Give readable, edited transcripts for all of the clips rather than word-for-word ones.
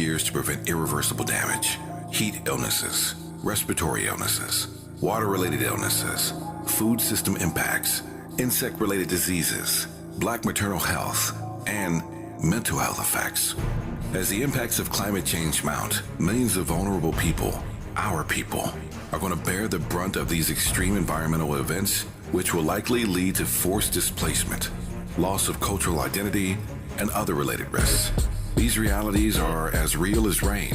years to prevent irreversible damage. Heat illnesses, respiratory illnesses, water-related illnesses, food system impacts, insect-related diseases, Black maternal health, and mental health effects. As the impacts of climate change mount, millions of vulnerable people, our people, are going to bear the brunt of these extreme environmental events, which will likely lead to forced displacement, loss of cultural identity, and other related risks. These realities are as real as rain.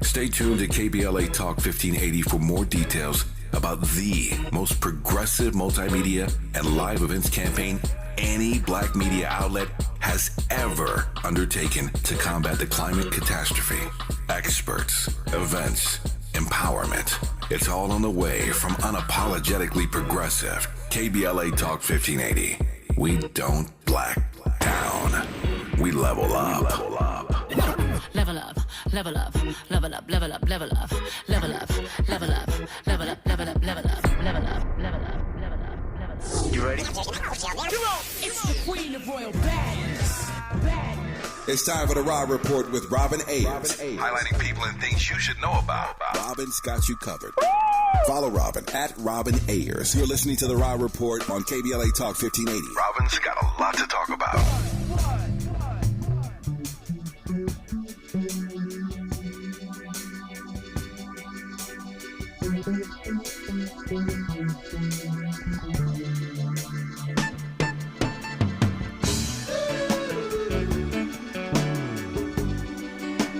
Stay tuned to KBLA Talk 1580 for more details about the most progressive multimedia and live events campaign any Black media outlet has ever undertaken to combat the climate catastrophe. Experts, events, empowerment. It's all on the way from unapologetically progressive KBLA Talk 1580. We don't black down. We level up. Level up, level up, level up, level up, level up, level up, level up, level up, level up, level up, level up, level up, level up. You ready? It's the queen of royal badness. It's time for the Raw Report with Robin Ayers. Highlighting people and things you should know about. Robin's got you covered. Follow Robin at Robin Ayers. You're listening to the Raw Report on KBLA Talk 1580. Robin's got a lot to talk about.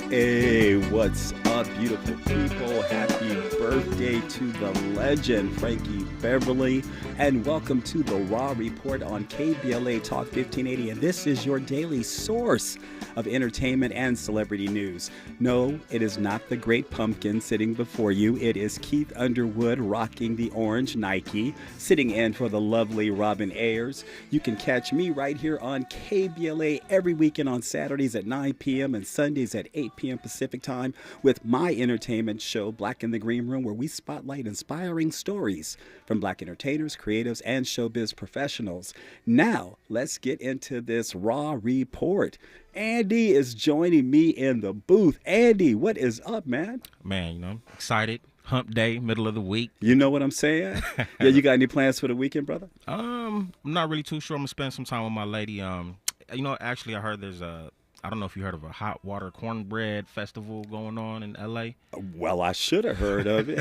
Hey, what's up, beautiful people? Happy birthday to the legend, Frankie Beverly, and welcome to the Raw Report on KBLA Talk 1580, and this is your daily source of entertainment and celebrity news. No, it is not the Great Pumpkin sitting before you. It is Keith Underwood rocking the orange Nike, sitting in for the lovely Robin Ayers. You can catch me right here on KBLA every weekend on Saturdays at 9 p.m. and Sundays at 8 p.m. Pacific Time with my entertainment show, Black in the Green Room, where we spotlight inspiring stories from Black entertainers, creatives, and showbiz professionals. Now, let's get into this Raw Report. Andy is joining me in the booth. Andy, what is up, man? Man, excited. Hump day, middle of the week. You know what I'm saying? Yeah, you got any plans for the weekend, brother? I'm not really too sure. I'm gonna spend some time with my lady. Actually, I heard there's I don't know if you heard of a hot water cornbread festival going on in LA. Well, I should have heard of it.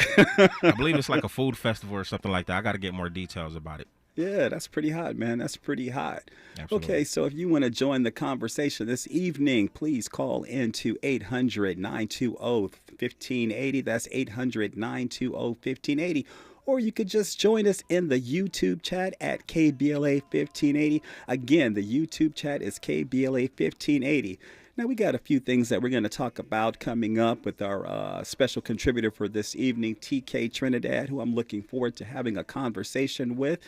I believe it's like a food festival or something like that. I got to get more details about it. Yeah, that's pretty hot, man. That's pretty hot. Absolutely. Okay, so if you want to join the conversation this evening, please call in to 800-920-1580. That's 800-920-1580. Or you could just join us in the YouTube chat at KBLA 1580. Again, the YouTube chat is KBLA 1580. Now, we got a few things that we're going to talk about coming up with our special contributor for this evening, TK Trinidad, who I'm looking forward to having a conversation with.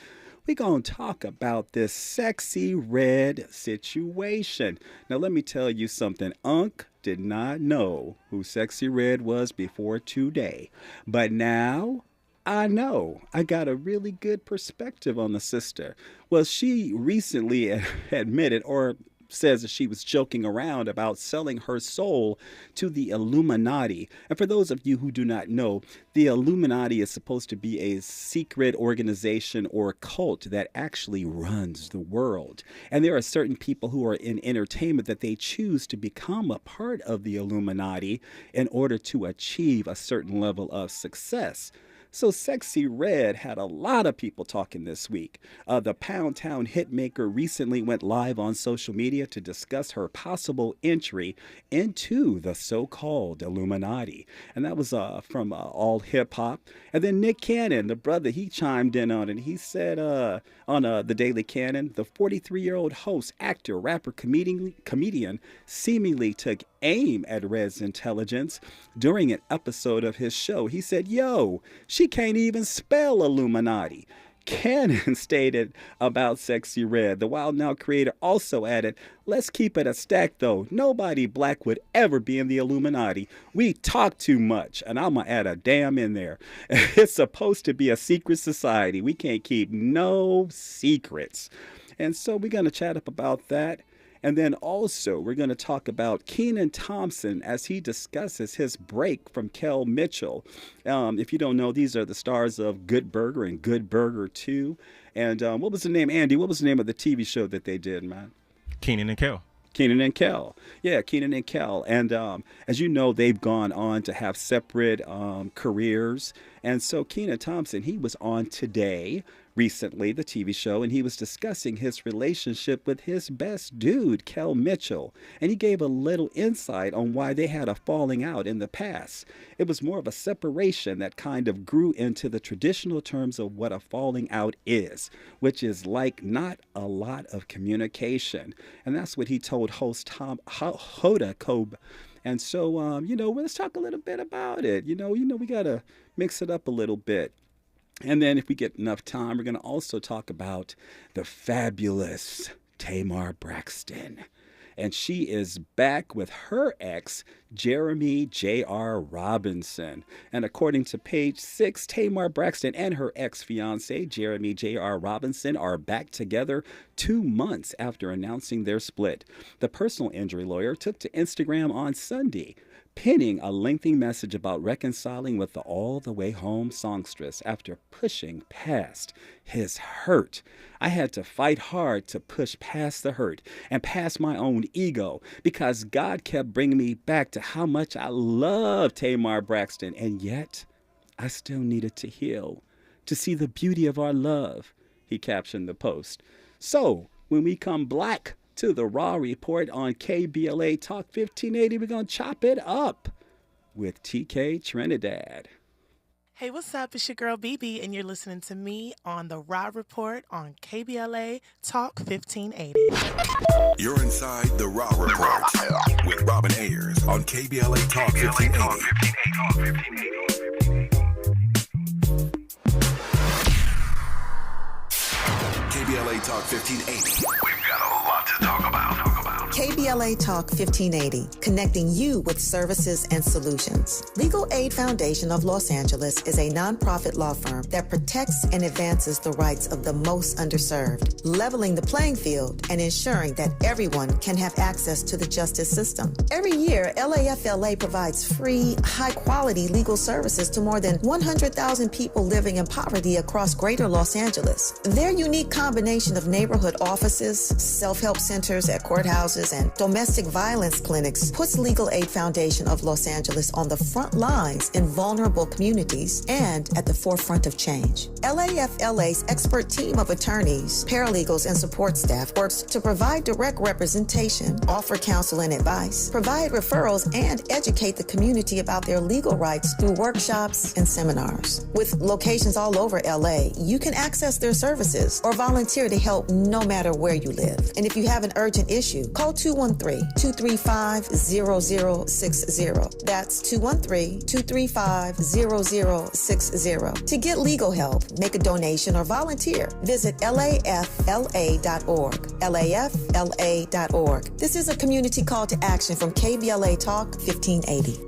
We're going to talk about this Sexy Red situation. Now, let me tell you something. Unc did not know who Sexy Red was before today. But now I know. I got a really good perspective on the sister. Well, she recently admitted or says that she was joking around about selling her soul to the Illuminati. And for those of you who do not know, the Illuminati is supposed to be a secret organization or cult that actually runs the world. And there are certain people who are in entertainment that they choose to become a part of the Illuminati in order to achieve a certain level of success. So Sexy Red had a lot of people talking this week. The Pound Town hitmaker recently went live on social media to discuss her possible entry into the so-called Illuminati. And that was from All Hip Hop. And then Nick Cannon, the brother, he chimed in on it. He said on the Daily Cannon, the 43-year-old host, actor, rapper, comedian seemingly took aim at Red's intelligence during an episode of his show. He said, "Yo, she can't even spell Illuminati." Cannon stated about Sexy Red. The Wild Now creator also added, "Let's keep it a stack though. Nobody black would ever be in the Illuminati. We talk too much." And I'm going to add a damn in there. It's supposed to be a secret society. We can't keep no secrets. And so we're going to chat up about that. And then also, we're going to talk about Kenan Thompson as he discusses his break from Kel Mitchell. If you don't know, these are the stars of Good Burger and Good Burger 2. And what was the name, Andy? What was the name of the TV show that they did, man? Kenan and Kel. Kenan and Kel. Yeah, Kenan and Kel. And as you know, they've gone on to have separate careers. And so Kenan Thompson, he was on Today recently, the TV show, and he was discussing his relationship with his best dude, Kel Mitchell. And he gave a little insight on why they had a falling out in the past. It was more of a separation that kind of grew into the traditional terms of what a falling out is, which is like not a lot of communication. And that's what he told host Hoda Kotb. And so, let's talk a little bit about it. We got to mix it up a little bit. And then if we get enough time, we're going to also talk about the fabulous Tamar Braxton. And she is back with her ex, Jeremy J.R. Robinson. And according to page 6, Tamar Braxton and her ex-fiance, Jeremy J.R. Robinson, are back together 2 months after announcing their split. The personal injury lawyer took to Instagram on Sunday, penning a lengthy message about reconciling with the All the Way Home songstress after pushing past his hurt. I had to fight hard to push past the hurt and past my own ego because God kept bringing me back to how much I love Tamar Braxton, and yet I still needed to heal, to see the beauty of our love, he captioned the post. So when we come back to the Raw Report on KBLA Talk 1580, we're going to chop it up with TK Trinidad. Hey, what's up? It's your girl BB, and you're listening to me on the Raw Report on KBLA Talk 1580. You're inside the Raw Report with Robin Ayers on KBLA Talk 1580. KBLA Talk 1580. We've got a lot to talk about. KBLA Talk 1580, connecting you with services and solutions. Legal Aid Foundation of Los Angeles is a nonprofit law firm that protects and advances the rights of the most underserved, leveling the playing field and ensuring that everyone can have access to the justice system. Every year, LAFLA provides free, high-quality legal services to more than 100,000 people living in poverty across greater Los Angeles. Their unique combination of neighborhood offices, self-help centers at courthouses, and domestic violence clinics puts Legal Aid Foundation of Los Angeles on the front lines in vulnerable communities and at the forefront of change. LAFLA's expert team of attorneys, paralegals, and support staff works to provide direct representation, offer counsel and advice, provide referrals, and educate the community about their legal rights through workshops and seminars. With locations all over LA, you can access their services or volunteer to help no matter where you live. And if you have an urgent issue, call 213-235-0060. That's 213-235-0060. To get legal help, make a donation, or volunteer, visit lafla.org. lafla.org. This is a community call to action from KBLA Talk 1580.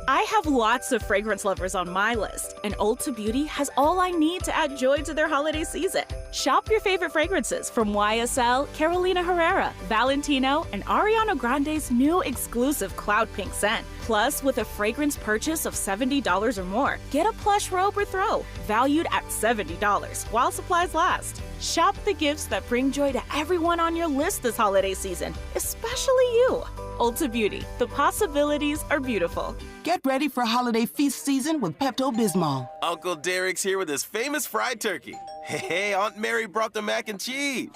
I have lots of fragrance lovers on my list, and Ulta Beauty has all I need to add joy to their holiday season. Shop your favorite fragrances from YSL, Carolina Herrera, Valentino, and Ariana Grande's new exclusive Cloud Pink scent. Plus, with a fragrance purchase of $70 or more, get a plush robe or throw, valued at $70, while supplies last. Shop the gifts that bring joy to everyone on your list this holiday season, especially you. Ulta Beauty, the possibilities are beautiful. Get ready for holiday feast season with Pepto-Bismol. Uncle Derek's here with his famous fried turkey. Hey, Aunt Mary brought the mac and cheese.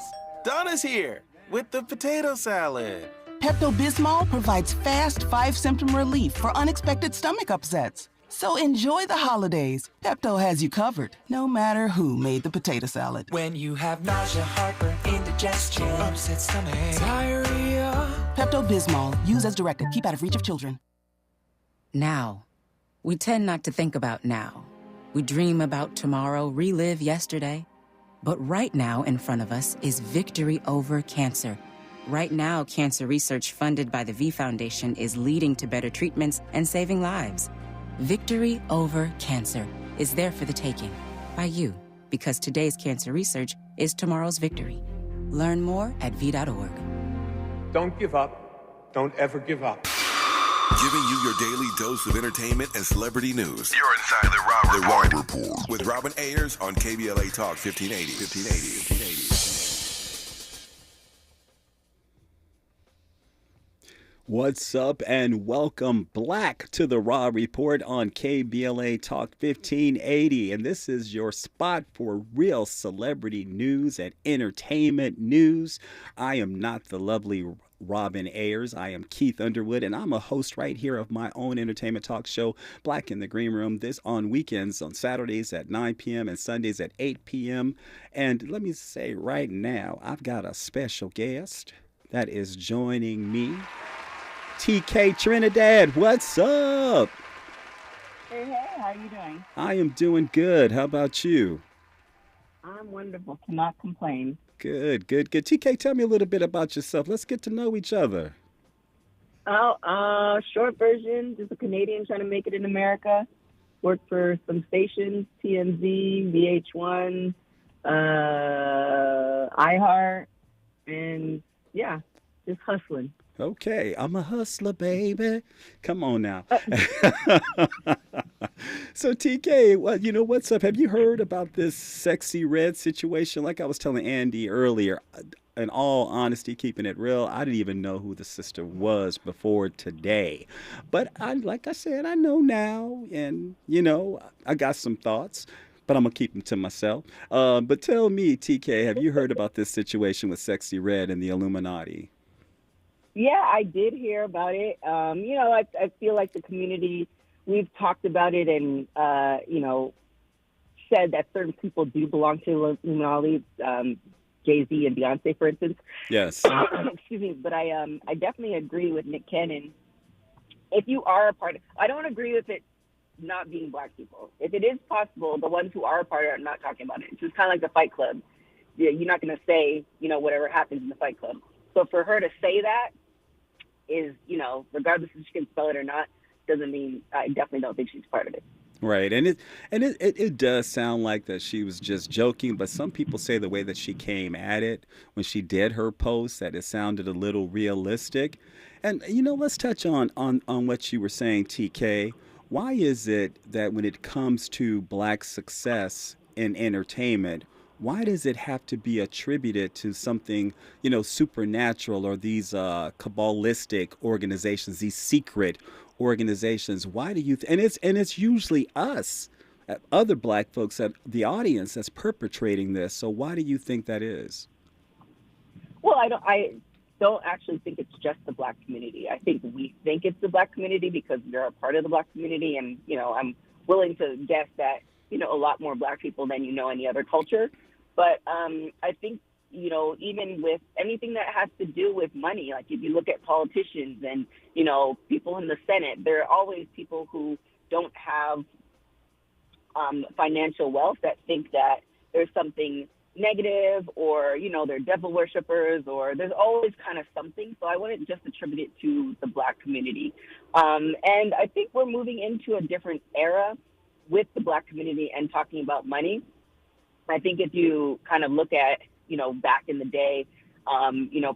Donna's here with the potato salad. Pepto-Bismol provides fast 5-symptom relief for unexpected stomach upsets. So enjoy the holidays. Pepto has you covered, no matter who made the potato salad. When you have nausea, heartburn, indigestion, upset stomach, diarrhea. Pepto-Bismol. Use as directed. Keep out of reach of children. Now. We tend not to think about now. We dream about tomorrow, relive yesterday. But right now in front of us is victory over cancer. Right now, cancer research funded by the V Foundation is leading to better treatments and saving lives. Victory over cancer is there for the taking by you, because today's cancer research is tomorrow's victory. Learn more at v.org. Don't give up. Don't ever give up. Giving you your daily dose of entertainment and celebrity news. You're inside the Raw Report. With Robin Ayers on KBLA Talk 1580. What's up and welcome back to the Raw Report on KBLA Talk 1580. And this is your spot for real celebrity news and entertainment news. I am not the lovely Robin Ayers. I am Keith Underwood, and I'm a host right here of my own entertainment talk show, Black in the Green Room, this on weekends, on Saturdays at 9 p.m. and Sundays at 8 p.m. And let me say right now, I've got a special guest that is joining me. TK Trinidad, what's up? Hey, how are you doing? I am doing good. How about you? I'm wonderful. Cannot complain. Good. TK, tell me a little bit about yourself. Let's get to know each other. Short version, just a Canadian trying to make it in America. Worked for some stations, TMZ, VH1, iHeart, and yeah, just hustling. Okay, I'm a hustler, baby. Come on now. So TK, well, you know what's up? Have you heard about this Sexy Red situation? Like I was telling Andy earlier, in all honesty, keeping it real, I didn't even know who the sister was before today. But like I said, I know now, and I got some thoughts. But I'm going to keep them to myself. But tell me, TK, have you heard about this situation with Sexy Red and the Illuminati? Yeah, I did hear about it. I feel like the community, we've talked about it and, said that certain people do belong to Illuminati, Jay-Z and Beyonce, for instance. Yes. Excuse me. But I definitely agree with Nick Cannon. If you are a part of, I don't agree with it not being Black people. If it is possible, the ones who are a part of it are not talking about it. It's just kind of like the Fight Club. You're not going to say, whatever happens in the Fight Club. So for her to say that is, regardless if she can spell it or not, doesn't mean, I definitely don't think she's part of it. Right. And it does sound like that she was just joking, but some people say the way that she came at it when she did her post, that it sounded a little realistic. And, let's touch on what you were saying, TK. Why is it that when it comes to Black success in entertainment, why does it have to be attributed to something, supernatural, or these Kabbalistic organizations, these secret organizations? Why do you and it's usually us, other Black folks, the audience that's perpetrating this. So why do you think that is? Well, I don't actually think it's just the Black community. I think we think it's the Black community because we're a part of the Black community, and I'm willing to guess that a lot more Black people than any other culture. But I think, even with anything that has to do with money, like if you look at politicians and, people in the Senate, there are always people who don't have financial wealth that think that there's something negative, or, they're devil worshippers, or there's always kind of something. So I wouldn't just attribute it to the Black community. And I think we're moving into a different era with the Black community and talking about money. I think if you kind of look at, back in the day,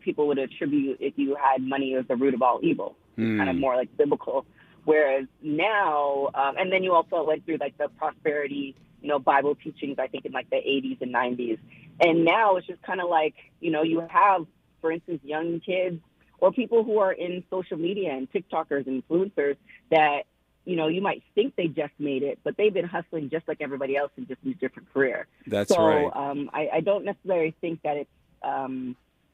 people would attribute if you had money as the root of all evil, kind of more like biblical. Whereas now, and then you also went through like the prosperity, Bible teachings, I think in like the 80s and 90s. And now it's just kind of like, you have, for instance, young kids or people who are in social media and TikTokers and influencers that, you might think they just made it, but they've been hustling just like everybody else in just a different career. That's right. I don't necessarily think that it's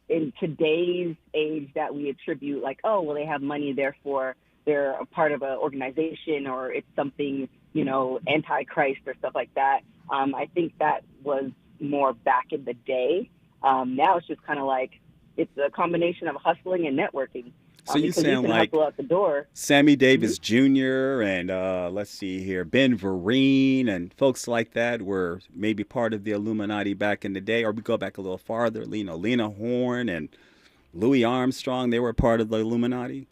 in today's age that we attribute like, oh, well, they have money, therefore they're a part of an organization, or it's something, anti-Christ or stuff like that. I think that was more back in the day. Now it's just kind of like it's a combination of hustling and networking. So you sound like out the door. Sammy Davis Jr. and let's see here, Ben Vereen and folks like that were maybe part of the Illuminati back in the day, or we go back a little farther. Lena Horne and Louis Armstrong, they were part of the Illuminati.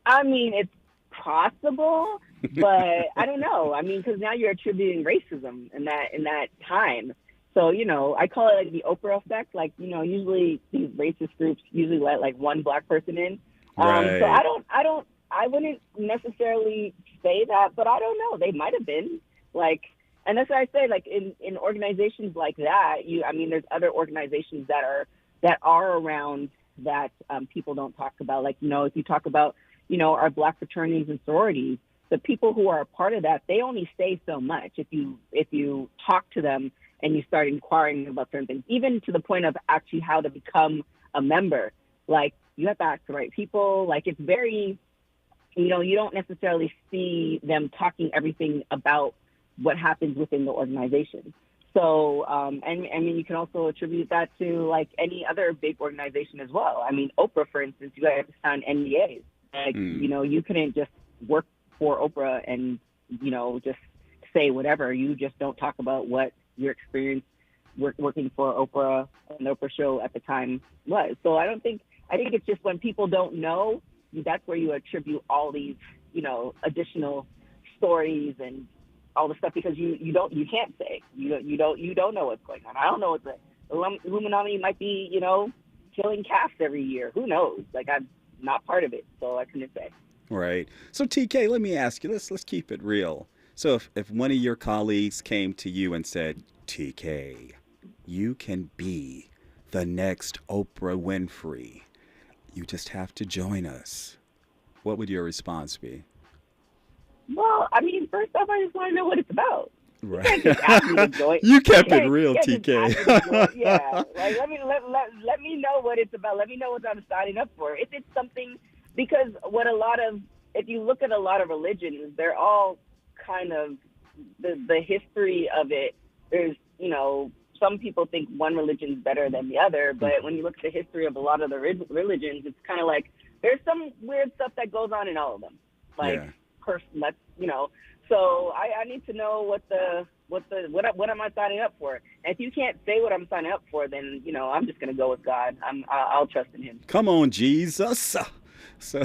I mean, it's possible, but I don't know. I mean, because now you're attributing racism in that time. So, I call it like the Oprah effect. Like, usually these racist groups usually let like one black person in. Right. So I wouldn't necessarily say that, but I don't know. They might have been like, and that's why I say like in organizations like that, there's other organizations that are around that people don't talk about. Like, if you talk about, our black fraternities and sororities, the people who are a part of that, they only say so much. If you talk to them and you start inquiring about certain things, even to the point of actually how to become a member, like you have to ask the right people. Like it's very, you don't necessarily see them talking everything about what happens within the organization. So, you can also attribute that to like any other big organization as well. Oprah, for instance, you have to sign NDAs. Like, you couldn't just work for Oprah and, just say whatever. You just don't talk about what your experience working for Oprah and the Oprah show at the time was. So I think it's just when people don't know, that's where you attribute all these, additional stories and all the stuff, because you can't say, you don't know what's going on. I don't know what the Illuminati might be, killing calves every year. Who knows? Like, I'm not part of it, so I couldn't say. Right. So TK, let me ask you, let's keep it real. So if one of your colleagues came to you and said, TK, you can be the next Oprah Winfrey, you just have to join us, what would your response be? Well, first off, I just want to know what it's about. Right. You can't just ask me to join. You kept it real, TK. Yeah. Like, let me know what it's about. Let me know what I'm signing up for. If it's something, because if you look at a lot of religions, they're all kind of, the history of it, there's, some people think one religion's better than the other, but when you look at the history of a lot of the religions, it's kind of like, there's some weird stuff that goes on in all of them. Like, so I need to know what am I signing up for? And if you can't say what I'm signing up for, then I'm just gonna go with God. I'll trust in Him. Come on, Jesus. So,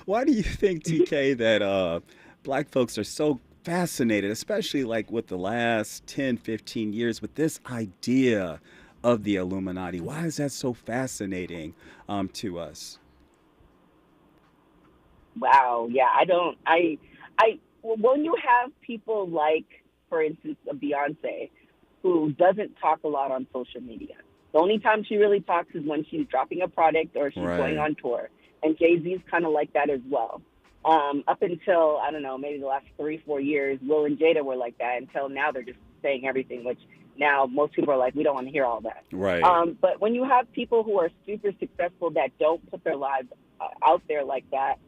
why do you think, TK, that black folks are so fascinated, especially like with the last 10, 15 years, with this idea of the Illuminati? Why is that so fascinating to us? Wow. Yeah, when you have people like, for instance, a Beyonce, who doesn't talk a lot on social media. The only time she really talks is when she's dropping a product or she's going on tour. And Jay-Z's kind of like that as well. Up until, I don't know, maybe the last 3-4 years, Will and Jada were like that. Until now, they're just saying everything, which now most people are like, we don't want to hear all that. Right. But when you have people who are super successful that don't put their lives out there like that,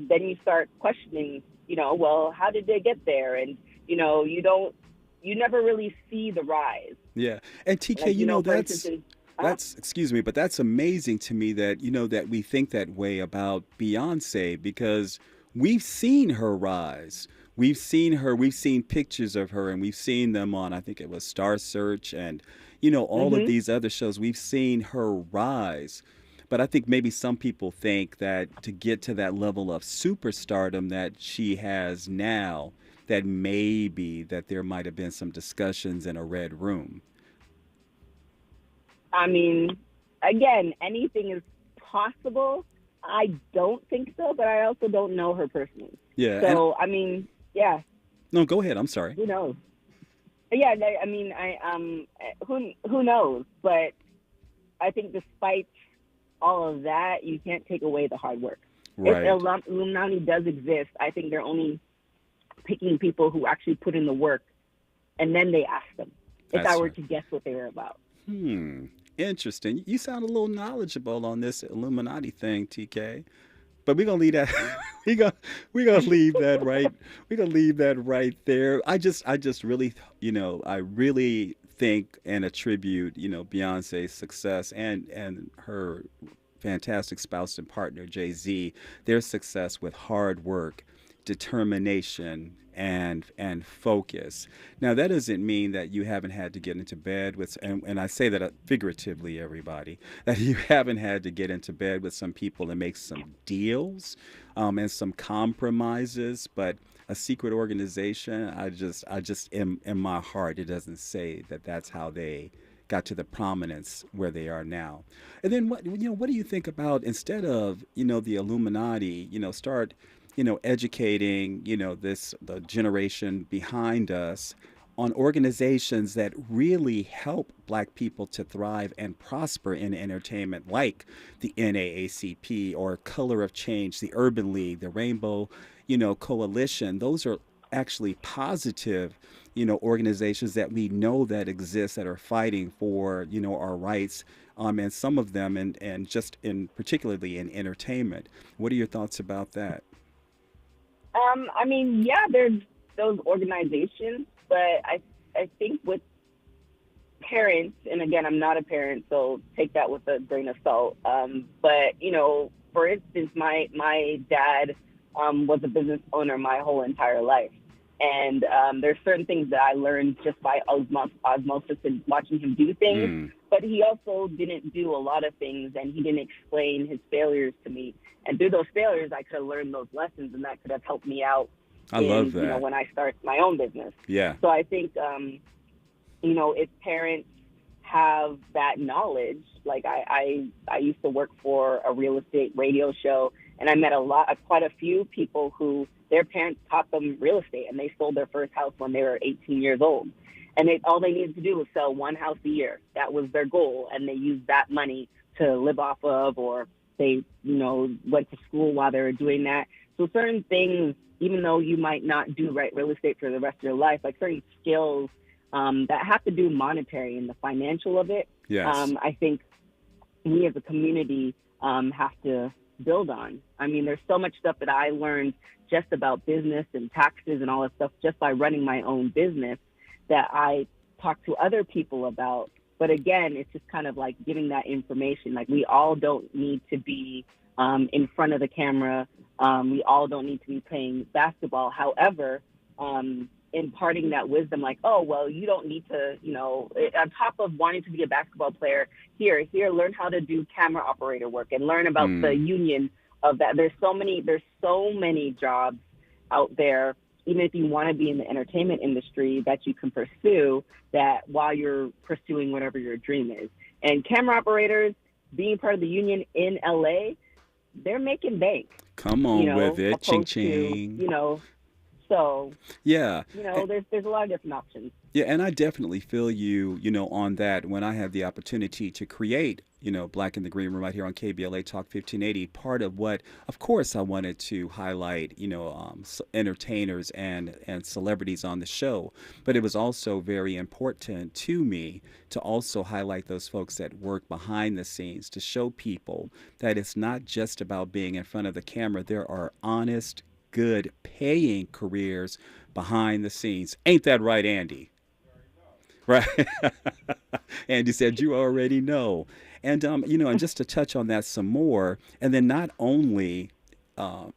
then you start questioning, well, how did they get there? And, you never really see the rise. Yeah. And TK, that's excuse me, but that's amazing to me that, that we think that way about Beyonce, because we've seen her rise. We've seen pictures of her, and we've seen them on, I think it was Star Search and, all of these other shows. We've seen her rise. But I think maybe some people think that to get to that level of superstardom that she has now, that maybe that there might have been some discussions in a red room. Again, anything is possible. I don't think so, but I also don't know her personally. Yeah. So, yeah. No, go ahead. I'm sorry. Who knows? Yeah, who knows? But I think despite all of that, you can't take away the hard work. Right. If Illuminati does exist, I think they're only picking people who actually put in the work, and then they ask them if I were to guess what they were about. Interesting. You sound a little knowledgeable on this Illuminati thing, TK. But we're gonna leave that. we're gonna leave that right. We're gonna leave that right there. I just really, I really think and attribute, Beyonce's success and her fantastic spouse and partner Jay-Z, their success with hard work. determination and focus. Now, that doesn't mean that you haven't had to get into bed with, and I say that figuratively, everybody, that you haven't had to get into bed with some people and make some deals and some compromises, but a secret organization, I just in my heart, it doesn't say that that's how they got to the prominence where they are now. And then what do you think about, instead of, the Illuminati, start educating, the generation behind us on organizations that really help Black people to thrive and prosper in entertainment, like the NAACP or Color of Change, the Urban League, the Rainbow, Coalition. Those are actually positive, organizations that we know that exist, that are fighting for, our rights, and some of them, and just in particularly in entertainment. What are your thoughts about that? I mean, yeah, there's those organizations, but I think with parents, and again, I'm not a parent, so take that with a grain of salt. But for instance, my dad was a business owner my whole entire life. And there's certain things that I learned just by osmosis and watching him do things. But he also didn't do a lot of things, and he didn't explain his failures to me. And through those failures, I could have learned those lessons, and that could have helped me out. Love that. When I start my own business. Yeah. So I think, if parents have that knowledge, like I used to work for a real estate radio show, and I met quite a few people who their parents taught them real estate, and they sold their first house when they were 18 years old. And all they needed to do was sell one house a year. That was their goal, and they used that money to live off of, or they, went to school while they were doing that. So certain things, even though you might not do real estate for the rest of your life, like certain skills that have to do monetary and the financial of it, yes. I think we as a community have to build on. I mean, there's so much stuff that I learned just about business and taxes and all that stuff just by running my own business that I talk to other people about. But again, it's just kind of like giving that information. Like, we all don't need to be in front of the camera. We all don't need to be playing basketball. However, imparting that wisdom, like, oh, well, you don't need to, on top of wanting to be a basketball player, here, learn how to do camera operator work and learn about the union of that. There's so many jobs out there, even if you want to be in the entertainment industry, that you can pursue that while you're pursuing whatever your dream is. And camera operators, being part of the union in LA, they're making bank. Come on with it, ching ching. So yeah, there's a lot of different options. Yeah, and I definitely feel you, on that. When I had the opportunity to create, Black in the Green Room right here on KBLA Talk 1580, part of what, of course, I wanted to highlight, entertainers and celebrities on the show. But it was also very important to me to also highlight those folks that work behind the scenes, to show people that it's not just about being in front of the camera. There are honest, good paying careers behind the scenes. Ain't that right, Andy? Right. Andy said, you already know. And, and just to touch on that some more, and then not only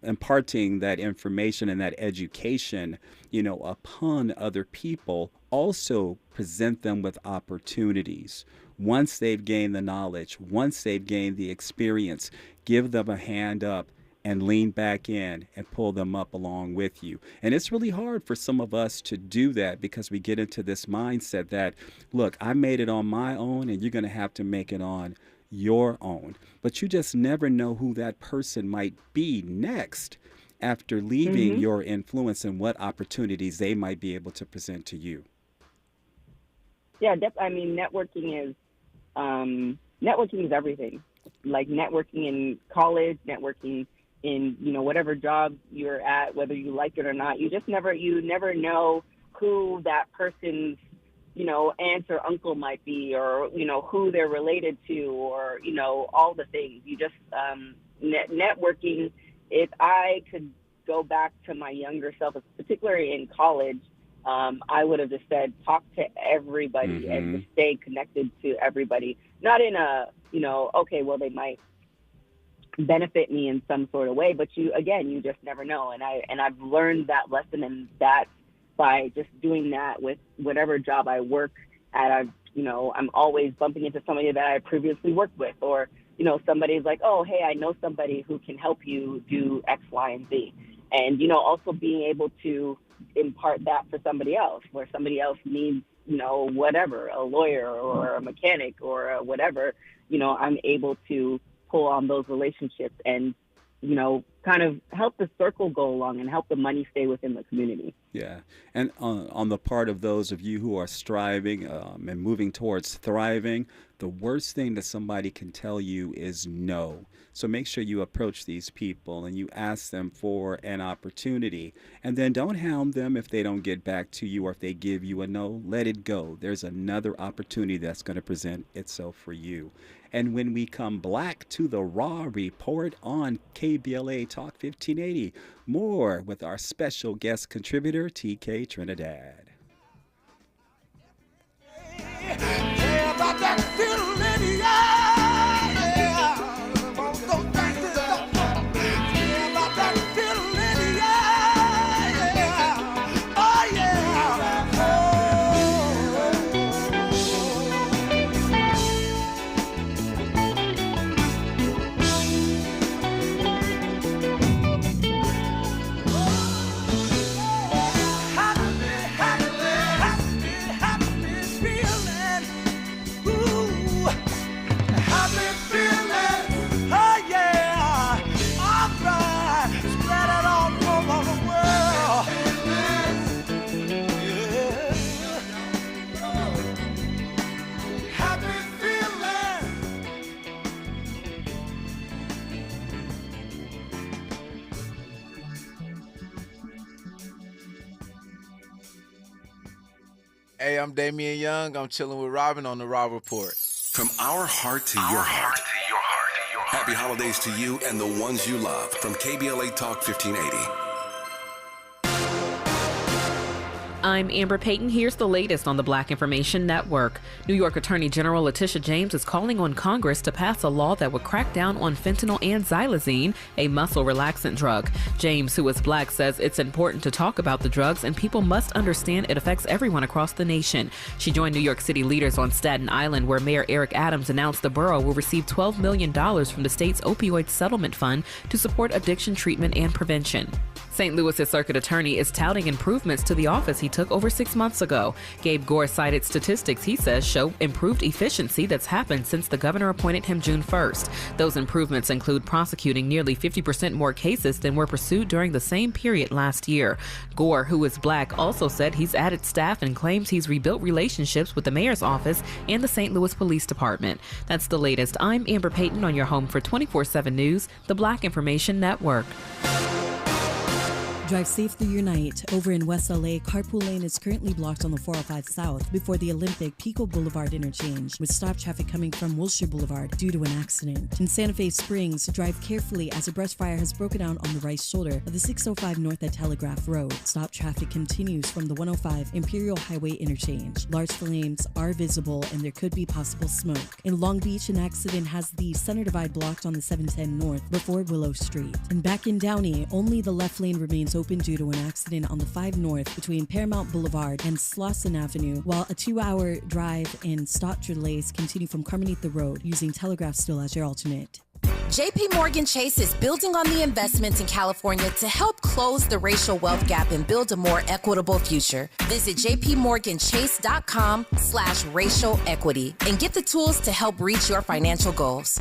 imparting that information and that education, upon other people, also present them with opportunities. Once they've gained the knowledge, once they've gained the experience, give them a hand up and lean back in and pull them up along with you. And it's really hard for some of us to do that, because we get into this mindset that, look, I made it on my own and you're going to have to make it on your own. But you just never know who that person might be next after leaving your influence, and what opportunities they might be able to present to you. Yeah, I mean, networking is everything. Like networking in college, networking in, whatever job you're at, whether you like it or not, you never know who that person's, aunt or uncle might be, or, who they're related to, or, all the things. You just, networking, if I could go back to my younger self, particularly in college, I would have just said, talk to everybody and just stay connected to everybody. Not in a, okay, well, they might benefit me in some sort of way. But you just never know. And I've learned that lesson, and that by just doing that with whatever job I work at, I'm always bumping into somebody that I previously worked with, or, somebody's like, oh, hey, I know somebody who can help you do X, Y, and Z. And, also being able to impart that for somebody else, where somebody else needs, whatever, a lawyer or a mechanic or whatever, I'm able to pull on those relationships and, kind of help the circle go along and help the money stay within the community. Yeah. And on the part of those of you who are striving and moving towards thriving, the worst thing that somebody can tell you is no. So make sure you approach these people and you ask them for an opportunity. And then don't hound them if they don't get back to you, or if they give you a no. Let it go. There's another opportunity that's going to present itself for you. And when we come back to the Raw Report on KBLA Talk 1580, more with our special guest contributor, TK Trinidad. Yeah, about that feeling, yeah. Won't go back to the yeah, about that feeling, yeah. Oh, yeah. Hey, I'm Damian Young. I'm chilling with Robin on the Raw Report. From our heart to your heart. Happy holidays to you and the ones you love from KBLA Talk 1580. I'm Amber Payton. Here's the latest on the Black Information Network. New York Attorney General Letitia James is calling on Congress to pass a law that would crack down on fentanyl and xylazine, a muscle relaxant drug. James, who is Black, says it's important to talk about the drugs and people must understand it affects everyone across the nation. She joined New York City leaders on Staten Island, where Mayor Eric Adams announced the borough will receive $12 million from the state's opioid settlement fund to support addiction treatment and prevention. St. Louis's circuit attorney is touting improvements to the office he took over 6 months ago. Gabe Gore cited statistics he says show improved efficiency that's happened since the governor appointed him June 1st. Those improvements include prosecuting nearly 50% more cases than were pursued during the same period last year. Gore, who is Black, also said he's added staff and claims he's rebuilt relationships with the mayor's office and the St. Louis Police Department. That's the latest. I'm Amber Payton on your home for 24/7 News, the Black Information Network. Drive safe through your night. Over in West LA, carpool lane is currently blocked on the 405 South before the Olympic Pico Boulevard interchange, with stop traffic coming from Wilshire Boulevard due to an accident. In Santa Fe Springs, drive carefully as a brush fire has broken out on the right shoulder of the 605 north at Telegraph Road. Stop traffic continues from the 105 Imperial Highway interchange. Large flames are visible and there could be possible smoke. In Long Beach, an accident has the center divide blocked on the 710 north before Willow Street. And back in Downey, only the left lane remains open due to an accident on the 5 North between Paramount Boulevard and Slauson Avenue, while a 2-hour drive and stop delays continue from Carmenita Road, using Telegraph still as your alternate. JP Morgan Chase is building on the investments in California to help close the racial wealth gap and build a more equitable future. Visit jpmorganchase.com/racial equity and get the tools to help reach your financial goals.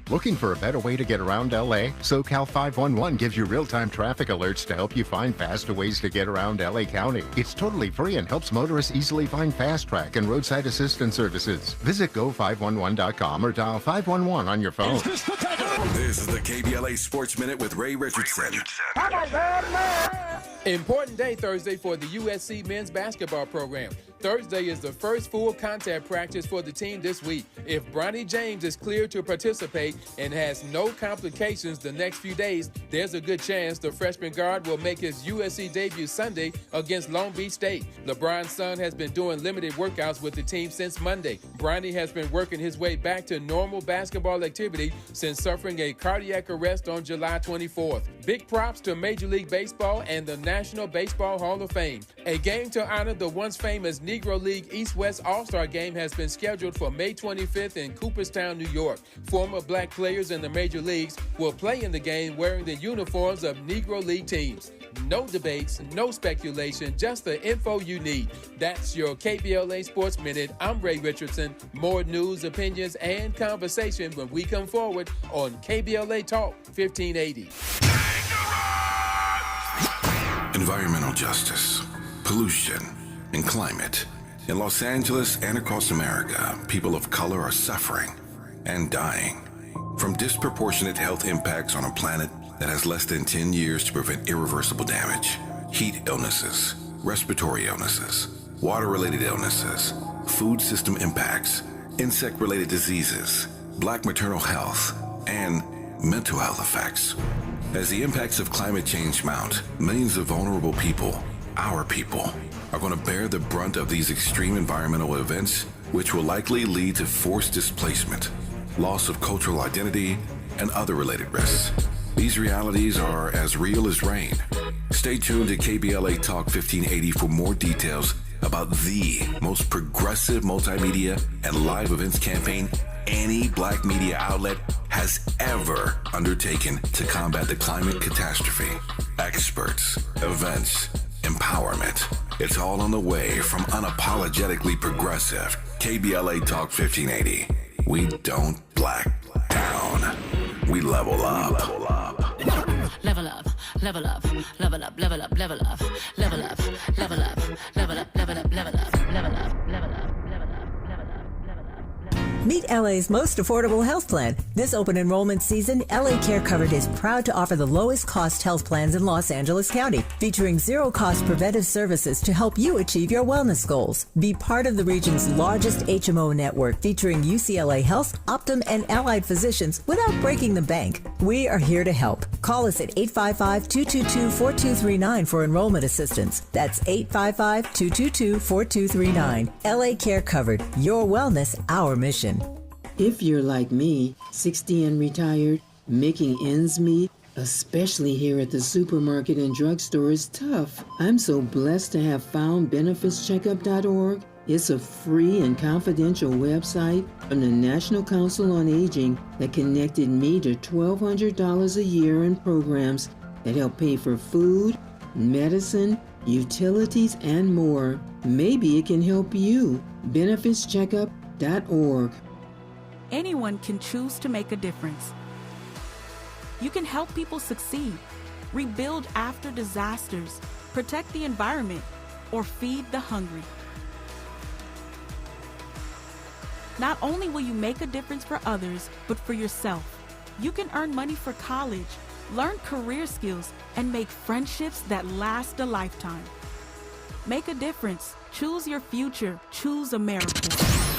Looking for a better way to get around LA? SoCal 511 gives you real-time traffic alerts to help you find faster ways to get around LA County. It's totally free and helps motorists easily find fast track and roadside assistance services. Visit go511.com or dial 511 on your phone. This is the KBLA Sports Minute with Ray Richardson. Important day Thursday for the USC men's basketball program. Thursday is the first full contact practice for the team this week. If Bronny James is cleared to participate and has no complications the next few days, there's a good chance the freshman guard will make his USC debut Sunday against Long Beach State. LeBron's son has been doing limited workouts with the team since Monday. Bronny has been working his way back to normal basketball activity since suffering a cardiac arrest on July 24th. Big props to Major League Baseball and the National Baseball Hall of Fame. A game to honor the once famous Negro League East-West All-Star Game has been scheduled for May 25th in Cooperstown, New York. Former black players in the major leagues will play in the game wearing the uniforms of Negro League teams. No debates, no speculation, just the info you need. That's your KBLA Sports Minute. I'm Ray Richardson. More news, opinions, and conversation when we come forward on KBLA Talk 1580. Environmental justice, pollution, and climate. In Los Angeles and across America, people of color are suffering and dying from disproportionate health impacts on a planet that has less than 10 years to prevent irreversible damage. Heat illnesses, respiratory illnesses, water-related illnesses, food system impacts, insect-related diseases, black maternal health, and mental health effects. As the impacts of climate change mount, millions of vulnerable people, our people, are going to bear the brunt of these extreme environmental events, which will likely lead to forced displacement, loss of cultural identity, and other related risks. These realities are as real as rain. Stay tuned to KBLA Talk 1580 for more details about the most progressive multimedia and live events campaign any black media outlet has ever undertaken to combat the climate catastrophe. Experts, events, empowerment. It's all on the way from unapologetically progressive. KBLA Talk 1580. We don't black down. We level up. Level up, level up, level up, level up, level up, level up, level up, level up, level up, level up, level up, level up. Meet LA's most affordable health plan. This open enrollment season, LA Care Covered is proud to offer the lowest cost health plans in Los Angeles County, featuring zero cost preventive services to help you achieve your wellness goals. Be part of the region's largest HMO network, featuring UCLA Health, Optum, and allied physicians without breaking the bank. We are here to help. Call us at 855-222-4239 for enrollment assistance. That's 855-222-4239. LA Care Covered. Your wellness, our mission. If you're like me, 60 and retired, making ends meet, especially here at the supermarket and drugstore, is tough. I'm so blessed to have found benefitscheckup.org. It's a free and confidential website from the National Council on Aging that connected me to $1,200 a year in programs that help pay for food, medicine, utilities, and more. Maybe it can help you. benefitscheckup.org. Anyone can choose to make a difference. You can help people succeed, rebuild after disasters, protect the environment, or feed the hungry. Not only will you make a difference for others, but for yourself. You can earn money for college, learn career skills, and make friendships that last a lifetime. Make a difference. Choose your future. Choose America.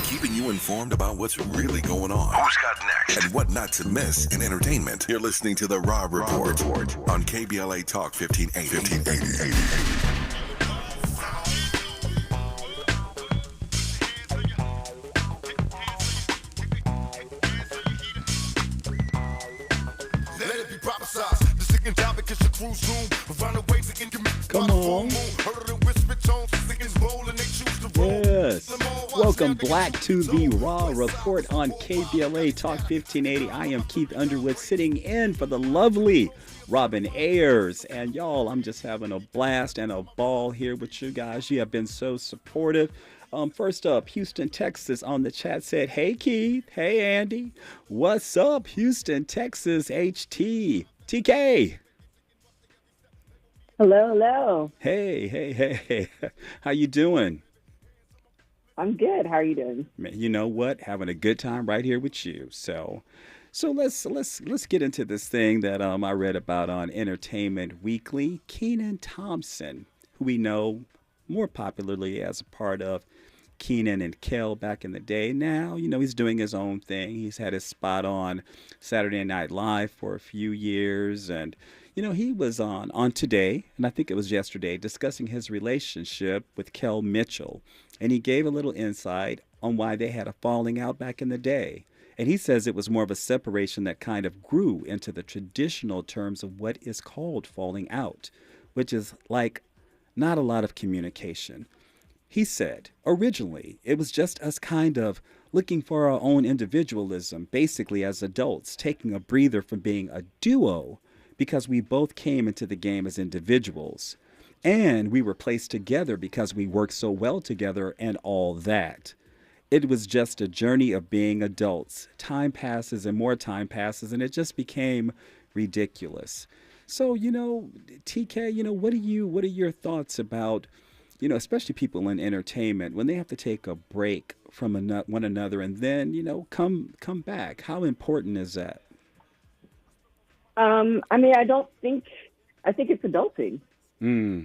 Keeping you informed about what's really going on. Who's got next? And what not to miss in entertainment. You're listening to The Rob Report on KBLA Talk 1580. Come on. Yes. Welcome back to the Raw Report on KBLA Talk 1580. I am Keith Underwood, sitting in for the lovely Robin Ayers. And y'all, I'm just having a blast and a ball here with you guys. You have been so supportive. First up, Houston, Texas on the chat said, hey, Keith. Hey, Andy. What's up, Houston, Texas, HT? TK. Hello. Hey. How you doing? I'm good. How are you doing? Man, you know what? Having a good time right here with you. So let's get into this thing that I read about on Entertainment Weekly. Kenan Thompson, who we know more popularly as a part of Keenan and Kel back in the day. Now, he's doing his own thing. He's had his spot on Saturday Night Live for a few years. And, he was on Today, and I think it was yesterday, discussing his relationship with Kel Mitchell. And he gave a little insight on why they had a falling out back in the day. And he says it was more of a separation that kind of grew into the traditional terms of what is called falling out, which is like not a lot of communication. He said, originally, it was just us kind of looking for our own individualism, basically as adults, taking a breather from being a duo because we both came into the game as individuals. And we were placed together because we worked so well together and all that. It was just a journey of being adults. Time passes and more time passes, and it just became ridiculous. So, TK, what are your thoughts about, especially people in entertainment, when they have to take a break from one another and then, come back? How important is that? I think it's adulting,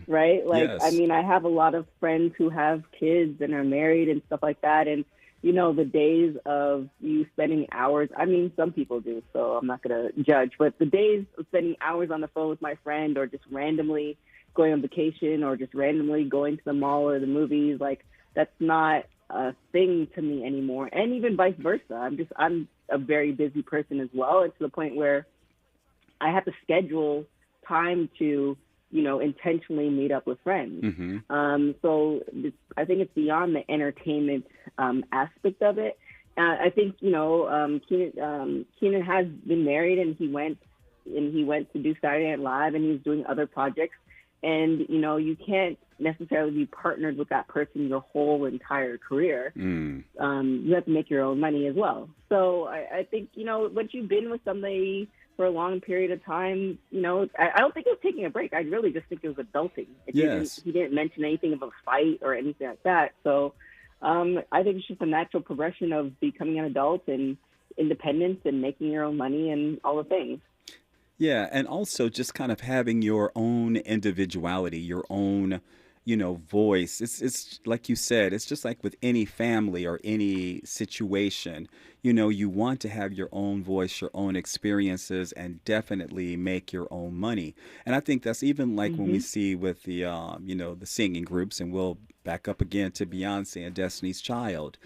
right? Like, yes. I have a lot of friends who have kids and are married and stuff like that. And, the days of you spending hours, some people do, so I'm not going to judge, but the days of spending hours on the phone with my friend or just randomly going on vacation or just randomly going to the mall or the movies, like, that's not a thing to me anymore. And even vice versa. I'm a very busy person as well. It's to the point where I have to schedule time to, intentionally meet up with friends. Mm-hmm. So I think it's beyond the entertainment aspect of it. I think, Keenan has been married and he went to do Saturday Night Live and he's doing other projects. And, you can't necessarily be partnered with that person your whole entire career. You have to make your own money as well. So I think, once you've been with somebody for a long period of time, I don't think it was taking a break. I really just think it was adulting. He didn't mention anything of a fight or anything like that. So I think it's just a natural progression of becoming an adult and independence and making your own money and all the things. Yeah, and also just kind of having your own individuality, your own, voice. It's like you said, it's just like with any family or any situation, you want to have your own voice, your own experiences, and definitely make your own money. And I think that's even like when we see with the, the singing groups, and we'll back up again to Beyonce and Destiny's Child.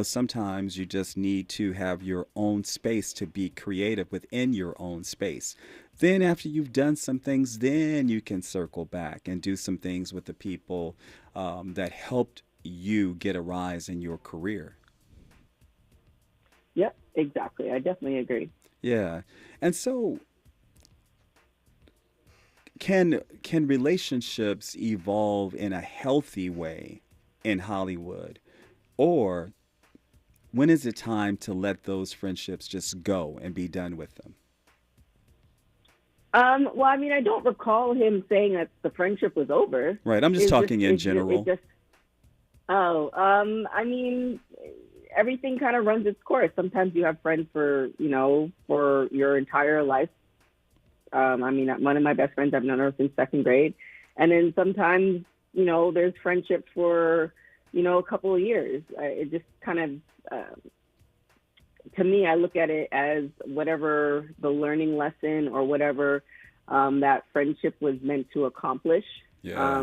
Sometimes you just need to have your own space to be creative within your own space. Then after you've done some things, then you can circle back and do some things with the people that helped you get a rise in your career. Yep, exactly. I definitely agree. Yeah. And so can relationships evolve in a healthy way in Hollywood? Or when is it time to let those friendships just go and be done with them? Well, I don't recall him saying that the friendship was over. Right. I'm just talking in general. Everything kind of runs its course. Sometimes you have friends for your entire life. One of my best friends, I've known her since second grade. And then sometimes, there's friendship for, a couple of years. It just kind of, to me, I look at it as whatever the learning lesson or whatever that friendship was meant to accomplish. Yeah.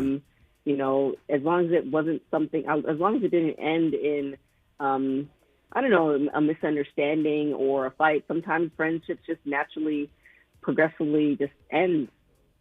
As long as it wasn't something, as long as it didn't end in, a misunderstanding or a fight. Sometimes friendships just naturally, progressively just end,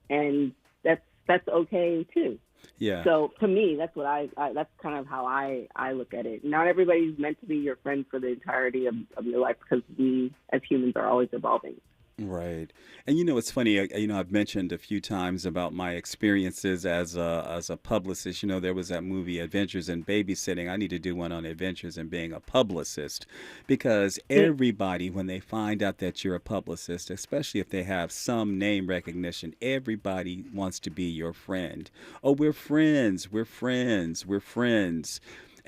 and that's okay too. Yeah. So to me, that's what that's kind of how I look at it. Not everybody's meant to be your friend for the entirety of your life, because we as humans are always evolving. Right. And it's funny, I've mentioned a few times about my experiences as a publicist. There was that movie Adventures in Babysitting. I need to do one on adventures in being a publicist, because everybody, when they find out that you're a publicist, especially if they have some name recognition, everybody wants to be your friend. Oh, we're friends.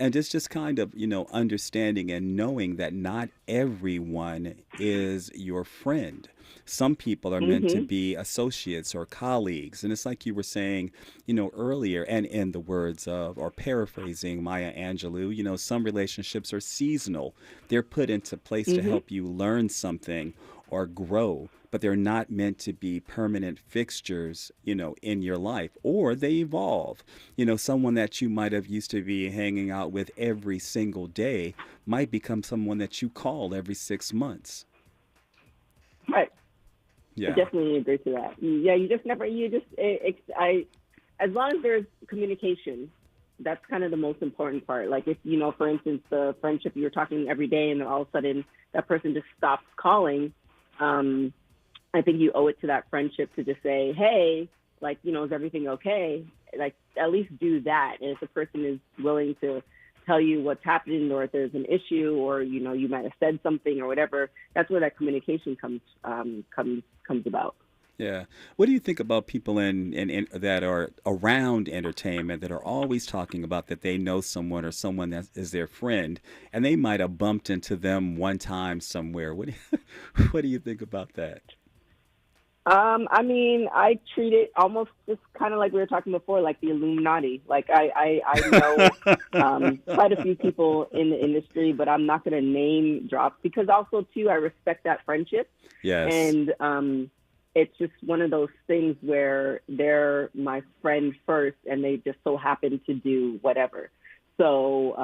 And just kind of, understanding and knowing that not everyone is your friend. Some people are meant to be associates or colleagues. And it's like you were saying, earlier, and in the words of, or paraphrasing Maya Angelou, some relationships are seasonal. They're put into place to help you learn something or grow, but they're not meant to be permanent fixtures, in your life, or they evolve. Someone that you might have used to be hanging out with every single day might become someone that you call every 6 months. Right. Yeah. I definitely agree to that. Yeah, as long as there's communication, that's kind of the most important part. Like if, for instance, the friendship, you were talking every day and then all of a sudden that person just stops calling, I think you owe it to that friendship to just say, hey, is everything okay? Like, at least do that. And if the person is willing to tell you what's happening or if there's an issue or, you might have said something or whatever, that's where that communication comes about. Yeah. What do you think about people in that are around entertainment that are always talking about that they know someone or someone that is their friend, and they might have bumped into them one time somewhere? What do you think about that? I treat it almost just kind of like we were talking before, like the Illuminati. Like I know quite a few people in the industry, but I'm not going to name drop because also too, I respect that friendship. Yes. And, it's just one of those things where they're my friend first and they just so happen to do whatever. So,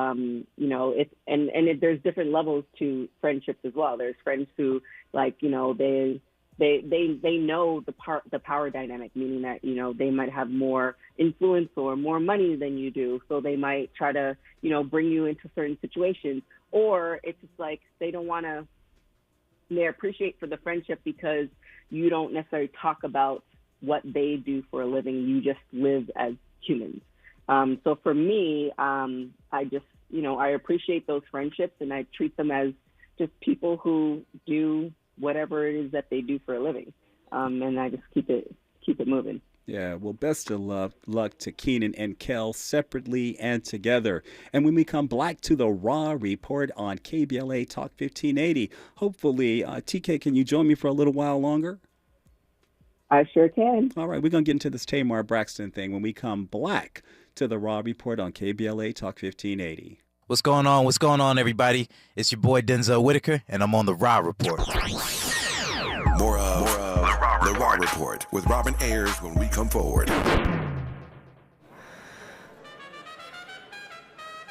there's different levels to friendships as well. There's friends who they know the power dynamic, meaning that, they might have more influence or more money than you do. So they might try to, bring you into certain situations, or it's just like they appreciate for the friendship because you don't necessarily talk about what they do for a living. You just live as humans. So for me, I just, I appreciate those friendships and I treat them as just people who do whatever it is that they do for a living. And I just keep it moving. Yeah, well, best of luck to Keenan and Kel separately and together. And when we come back to the Raw Report on KBLA Talk 1580, hopefully, TK, can you join me for a little while longer? I sure can. All right, we're going to get into this Tamar Braxton thing when we come back to the Raw Report on KBLA Talk 1580. What's going on, everybody? It's your boy Denzel Whitaker, and I'm on the Raw Report. More of the Raw Report with Robin Ayers when we come forward.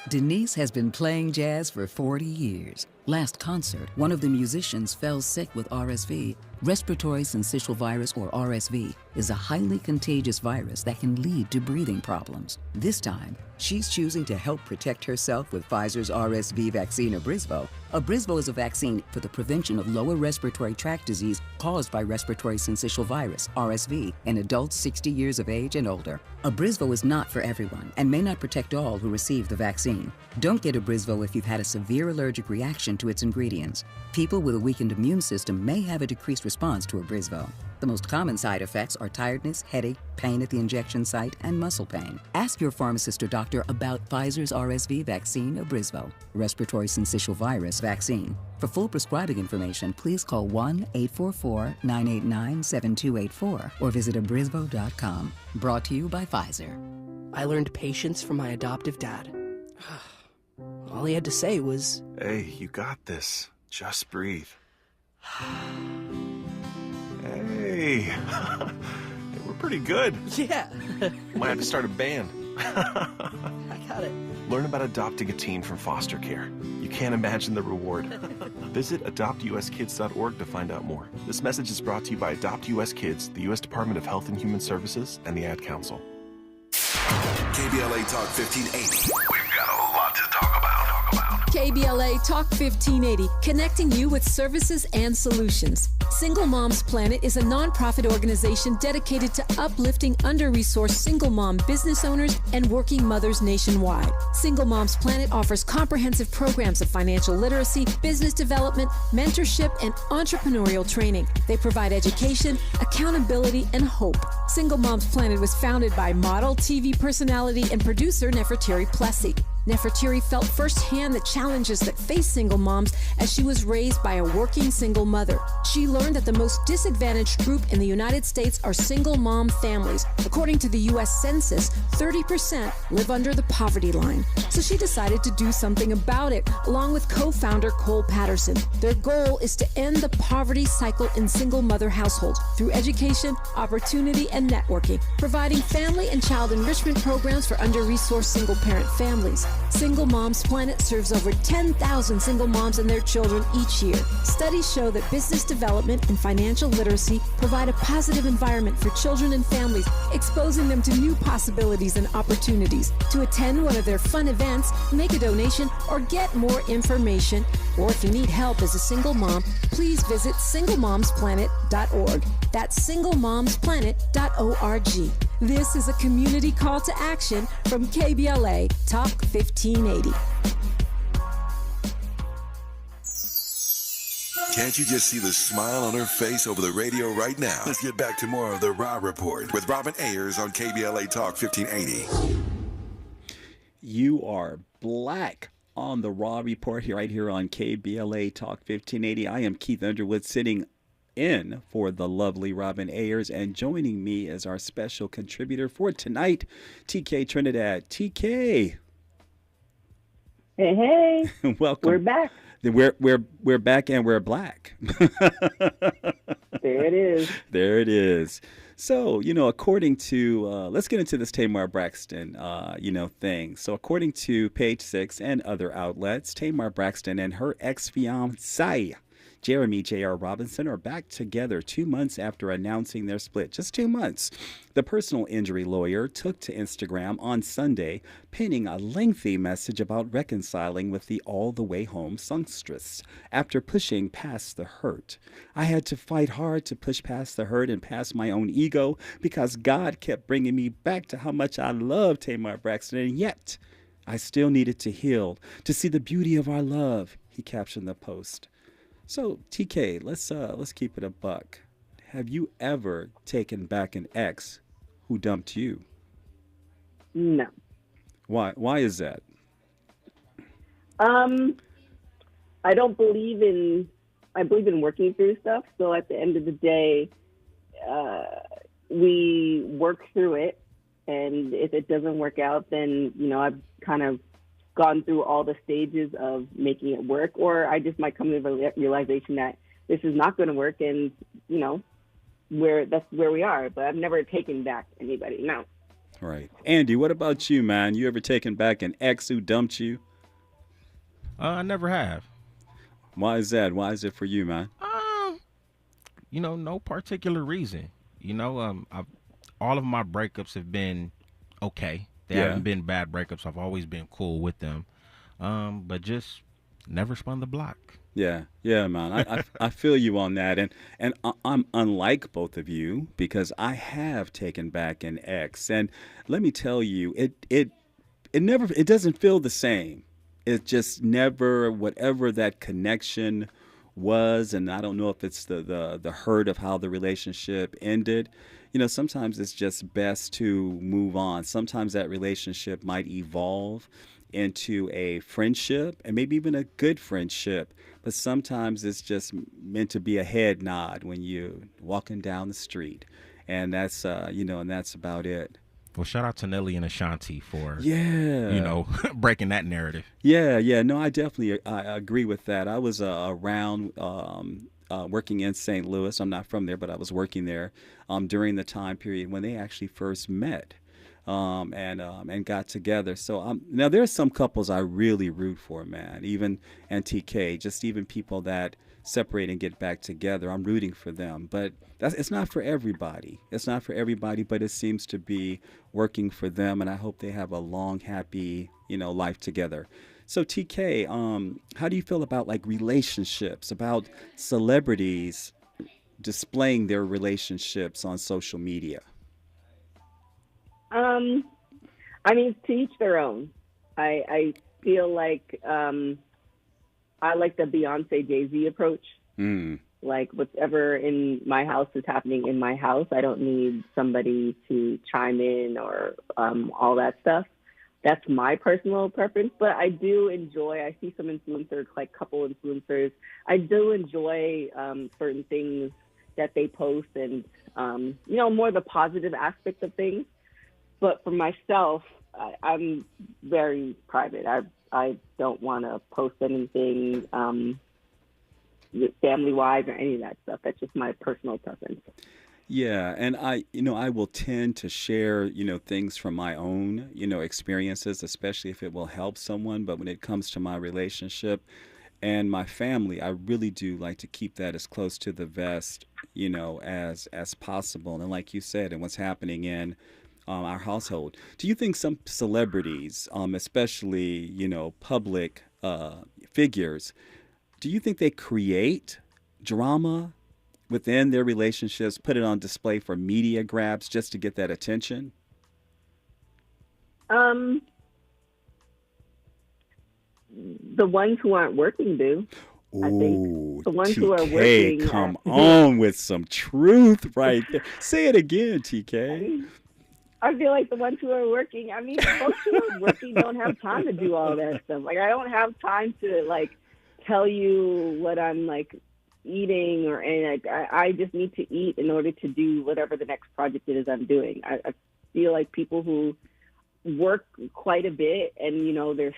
Denise has been playing jazz for 40 years. Last concert, one of the musicians fell sick with RSV. Respiratory syncytial virus, or RSV, is a highly contagious virus that can lead to breathing problems. This time, she's choosing to help protect herself with Pfizer's RSV vaccine, Abrysvo. Abrysvo is a vaccine for the prevention of lower respiratory tract disease caused by respiratory syncytial virus, RSV, in adults 60 years of age and older. Abrysvo is not for everyone and may not protect all who receive the vaccine. Don't get Abrysvo if you've had a severe allergic reaction to its ingredients. People with a weakened immune system may have a decreased response to Abrysvo. The most common side effects are tiredness, headache, pain at the injection site, and muscle pain. Ask your pharmacist or doctor about Pfizer's RSV vaccine, Abrysvo, respiratory syncytial virus vaccine. For full prescribing information, please call 1-844-989-7284 or visit abrysvo.com. Brought to you by Pfizer. I learned patience from my adoptive dad. All he had to say was, "Hey, you got this. Just breathe." Hey, we're pretty good. Yeah. Might have to start a band. I got it. Learn about adopting a teen from foster care. You can't imagine the reward. Visit adoptuskids.org to find out more. This message is brought to you by Adopt US Kids, the U.S. Department of Health and Human Services, and the Ad Council. KBLA Talk 1580. We've got a lot to talk about. KBLA Talk 1580, connecting you with services and solutions. Single Moms Planet is a nonprofit organization dedicated to uplifting under-resourced single mom business owners and working mothers nationwide. Single Moms Planet offers comprehensive programs of financial literacy, business development, mentorship, and entrepreneurial training. They provide education, accountability, and hope. Single Moms Planet was founded by model, TV personality, and producer Nefertari Plessy. Nefertiri felt firsthand the challenges that face single moms as she was raised by a working single mother. She learned that the most disadvantaged group in the United States are single mom families. According to the U.S. Census, 30% live under the poverty line. So she decided to do something about it, along with co-founder Cole Patterson. Their goal is to end the poverty cycle in single mother households through education, opportunity, and networking, providing family and child enrichment programs for under-resourced single-parent families. Single Moms Planet serves over 10,000 single moms and their children each year. Studies show that business development and financial literacy provide a positive environment for children and families, exposing them to new possibilities and opportunities. To attend one of their fun events, make a donation, or get more information, or if you need help as a single mom, please visit singlemomsplanet.org. That's singlemomsplanet.org. This is a community call to action from KBLA Talk 1580. Can't you just see the smile on her face over the radio right now? Let's get back to more of the Rob Report with Robin Ayers on KBLA Talk 1580. You are black on the Rob Report right here on KBLA Talk 1580. I am Keith Underwood sitting in for the lovely Robin Ayers, and joining me is our special contributor for tonight, TK Trinidad. TK. Hey. Welcome. We're back. We're back and we're black. There it is. There it is. So, according to, let's get into this Tamar Braxton, thing. So, according to Page Six and other outlets, Tamar Braxton and her ex-fiancé, Jeremy J.R. Robinson, are back together 2 months after announcing their split. Just 2 months. The personal injury lawyer took to Instagram on Sunday, penning a lengthy message about reconciling with the All the Way Home songstress after pushing past the hurt. I had to fight hard to push past the hurt and past my own ego because God kept bringing me back to how much I love Tamar Braxton, and yet I still needed to heal, to see the beauty of our love, he captioned the post. So, TK, let's keep it a buck. Have you ever taken back an ex who dumped you? No. Why? Why is that? I believe in working through stuff. So at the end of the day, we work through it, and if it doesn't work out, then I've kind of gone through all the stages of making it work, or I just might come to the realization that this is not going to work, and that's where we are. But I've never taken back anybody. No. Right. Andy, what about you, man? You ever taken back an ex who dumped you? I never have. Why is that? Why is it for you, man? No particular reason. All of my breakups have been okay. They haven't been bad breakups. I've always been cool with them, but just never spun the block. Yeah, man. I feel you on that, and I'm unlike both of you because I have taken back an ex, and let me tell you, it doesn't feel the same. It just never, whatever that connection was, and I don't know if it's the hurt of how the relationship ended. Sometimes it's just best to move on. Sometimes that relationship might evolve into a friendship and maybe even a good friendship. But sometimes it's just meant to be a head nod when you're walking down the street. And that's, and that's about it. Well, shout out to Nelly and Ashanti for, breaking that narrative. Yeah. No, I definitely I agree with that. I was around working in St. Louis. I'm not from there, but I was working there during the time period when they actually first met and got together. So now there's some couples I really root for, man. Even TK, just even people that separate and get back together. I'm rooting for them, but it's not for everybody. It's not for everybody, but it seems to be working for them, and I hope they have a long, happy, life together. So TK, how do you feel about relationships, about celebrities displaying their relationships on social media? To each their own. I feel like I like the Beyonce Jay-Z approach. Like whatever in my house is happening in my house. I don't need somebody to chime in or all that stuff. that's my personal preference, but I do enjoy, I see some influencers, like couple influencers. I do enjoy certain things that they post and, more the positive aspect of things. But for myself, I'm very private. I don't want to post anything family-wise or any of that stuff. That's just my personal preference. Yeah, and I will tend to share, things from my own, experiences, especially if it will help someone. But when it comes to my relationship and my family, I really do like to keep that as close to the vest, as possible. And like you said, and what's happening in our household. Do you think some celebrities, especially, public figures, do you think they create drama within their relationships, put it on display for media grabs just to get that attention? The ones who aren't working do. I think the ones who are working. Come on with some truth right there. Say it again, TK. I feel like the ones who are working, folks who are working don't have time to do all that stuff. Like, I don't have time to, tell you what I'm, eating I just need to eat in order to do whatever the next project it is I'm doing. I feel like people who work quite a bit and, they're,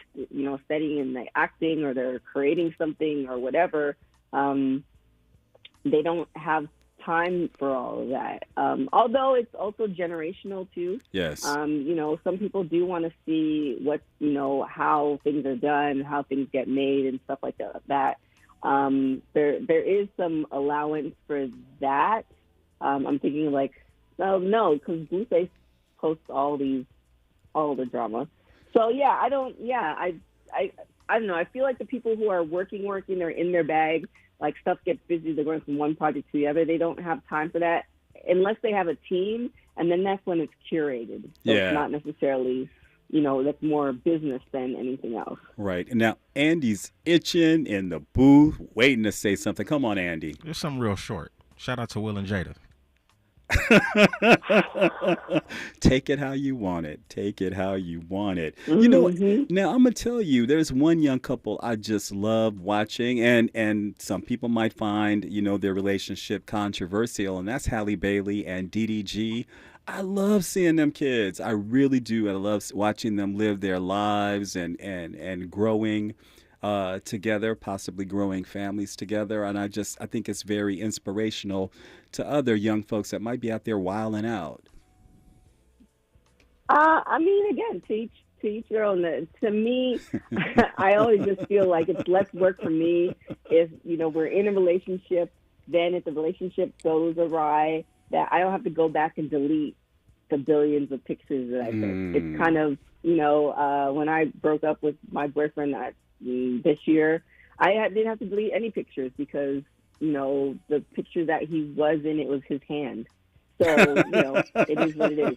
studying and acting or they're creating something or whatever, they don't have time for all of that. Although it's also generational too. Yes. Some people do want to see what, how things are done, how things get made and stuff like that. There is some allowance for that. I'm thinking no, because Blueface posts all the drama. So yeah, I don't know. I feel like the people who are working, they're in their bag. Stuff gets busy, they're going from one project to the other. They don't have time for that unless they have a team, and then that's when it's curated. So it's not necessarily, that's more business than anything else. Right. And now Andy's itching in the booth, waiting to say something. Come on, Andy. There's something real short. Shout out to Will and Jada. Take it how you want it. Take it how you want it. Mm-hmm. Now I'm gonna tell you, there's one young couple I just love watching, and some people might find their relationship controversial, and that's Halle Bailey and DDG. I love seeing them kids. I really do. I love watching them live their lives and growing together, possibly growing families together. And I think it's very inspirational to other young folks that might be out there wilding out. Again, to each their own. To me, I always just feel like it's less work for me if, we're in a relationship, then if the relationship goes awry, that I don't have to go back and delete the billions of pictures that I took. It's kind of, when I broke up with my boyfriend this year, I didn't have to delete any pictures because, the picture that he was in, it was his hand. So, it is what it is.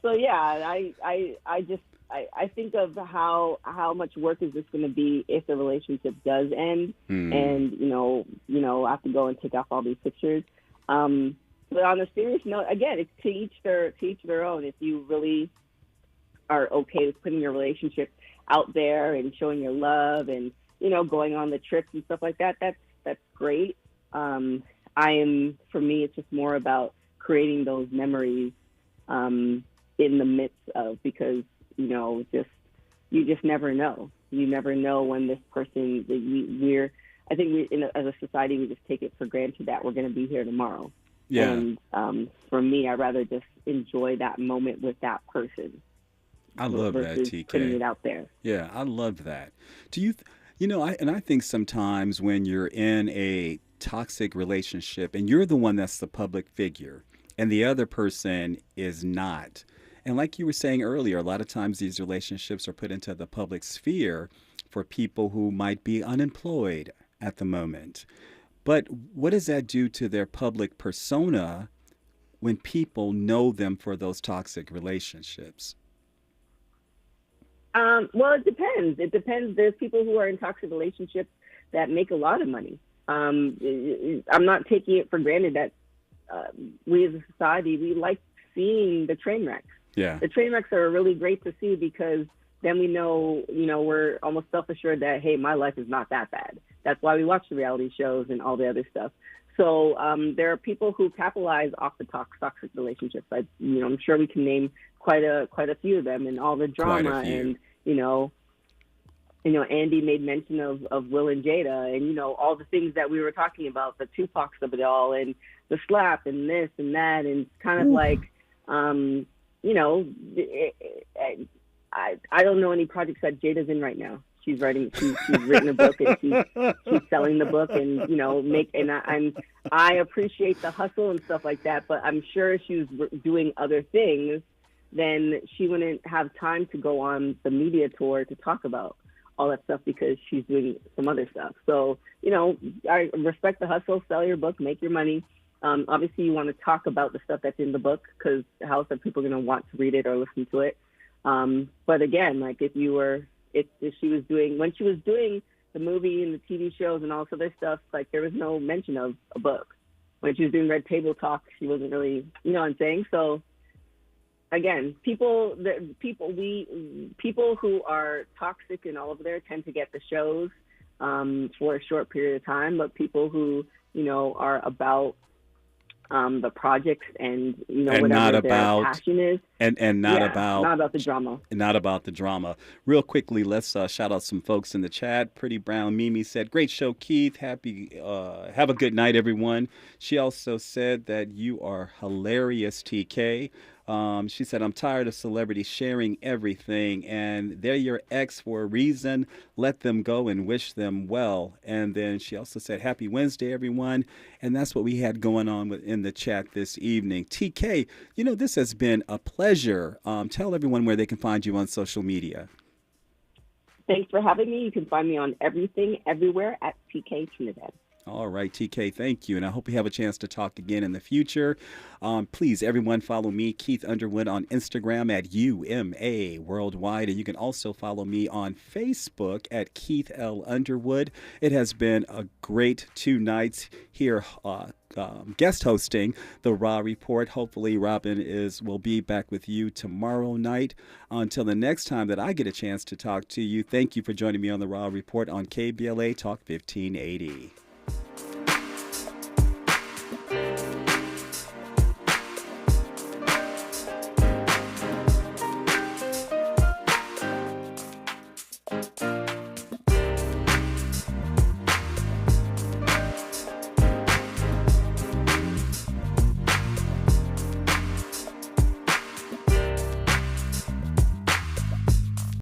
So yeah, I think of how much work is this going to be if the relationship does end, and I have to go and take off all these pictures. But on a serious note, again, it's to each their own. If you really are okay with putting your relationship out there and showing your love and going on the trips and stuff like that, that's great. For me, it's just more about creating those memories in the midst of, because you just never know. You never know when this person I think as a society, we just take it for granted that we're going to be here tomorrow. Yeah. And for me, I'd rather just enjoy that moment with that person. I love that, TK. Putting it out there. Yeah, I love that. Do you, I think sometimes when you're in a toxic relationship and you're the one that's the public figure and the other person is not, and like you were saying earlier, a lot of times these relationships are put into the public sphere for people who might be unemployed at the moment. But what does that do to their public persona when people know them for those toxic relationships? Well, it depends. There's people who are in toxic relationships that make a lot of money. I'm not taking it for granted that we as a society, we like seeing the train wrecks. Yeah. The train wrecks are really great to see because then we know, we're almost self-assured that, hey, my life is not that bad. That's why we watch the reality shows and all the other stuff. So there are people who capitalize off the toxic relationships. I'm sure we can name quite a few of them, and all the drama. And Andy made mention of Will and Jada, and all the things that we were talking about, the Tupacs of it all, and the slap, and this and that, and it's kind of like, I don't know any projects that Jada's in right now. She's written a book, and she's selling the book, and I appreciate the hustle and stuff like that. But I'm sure if she was doing other things, then she wouldn't have time to go on the media tour to talk about all that stuff because she's doing some other stuff. So I respect the hustle. Sell your book, make your money. Obviously, you want to talk about the stuff that's in the book because how else are people going to want to read it or listen to it? But again, like if she was doing, when she was doing the movie and the TV shows and all this other stuff, like there was no mention of a book. When she was doing Red Table Talk, she wasn't really, you know what I'm saying? So again, people who are toxic and all over there tend to get the shows for a short period of time, but people who, are about the projects and whatever their passion is, and not about the drama. Not about the drama. Real quickly, let's shout out some folks in the chat. Pretty Brown Mimi said, "Great show, Keith. Have a good night, everyone." She also said that you are hilarious, TK. She said, "I'm tired of celebrities sharing everything, and they're your ex for a reason. Let them go and wish them well." And then she also said, "Happy Wednesday, everyone." And that's what we had going on in the chat this evening. TK, this has been a pleasure. Tell everyone where they can find you on social media. Thanks for having me. You can find me on everything, everywhere at TK Trinidad. All right, TK, thank you. And I hope we have a chance to talk again in the future. Please, everyone, follow me, Keith Underwood, on Instagram at UMA Worldwide. And you can also follow me on Facebook at Keith L. Underwood. It has been a great 2 nights here guest hosting the Raw Report. Hopefully, Robin will be back with you tomorrow night. Until the next time that I get a chance to talk to you, thank you for joining me on the Raw Report on KBLA Talk 1580.